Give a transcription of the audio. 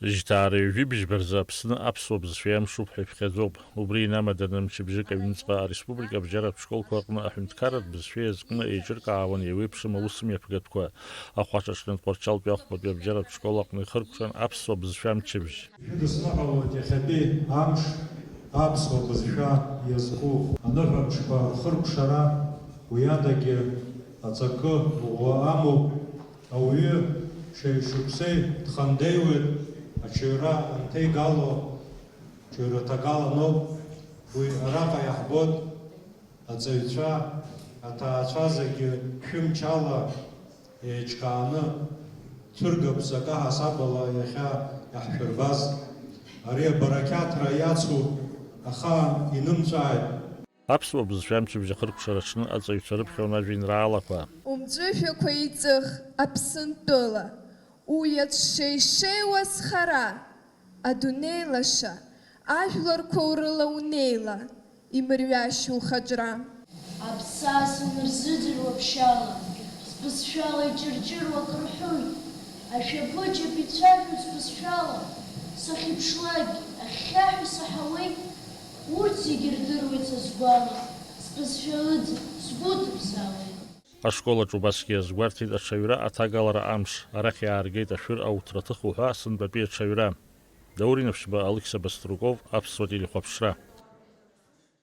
Житари вибж берзапсны апсобз фем шубхи фхезоб убрина маданам чибжик авинцга республика бжарат школ кварна ахмткарат бзфез кна эжир кааван евипшма усм япгатква ахвачашкан порчал бяхбод бжарат школакны хыркшан апсобз фем чибж Доснагалот яхаби амш апсобз фя язку анахамшба хыркшара уядаге ацакы уаму ауе шейшуксей тхандеует Ачура антегало, чура тагало но, уй арака яхбот, ацайча, атаачазаги хюмчала, ечкаана, тургаб зака хасабала яха яхфирбаз, ария баракят раяцу, аха инымчай. апсобз фем чибж хыркшарачны ацайчарып хёна винраалаква Умҵәыжәҩақәа иҵых аԥсынтәыла, уиаҵәшеишеиуа зхара, адунеи лаша, ажәларқәа урыла унеила, имырҩашьо ухаҿра. Аԥсаса унарзыӡырҩуа ԥшьала, збызшәала иҷырҷыруа акрыҳәоит, ашәаԥыџьаԥ ицәажәоит збызшәала, сахьыԥшлак ахьхьаҳәа саҳауеит, урҭ зегьы рдыруеит са сгәала, збызшәа ыӡ сгәы ҭыԥсаауеит. ашкола ჭუბასკიას გვართით აჩევირა ათაგალარა ამს არახი არგეიტა შურ აუტრათი ხუჰა სუნბები აჩევირა დაურინებში ба ალექსა баструков აფსვატილი ხვაფშრა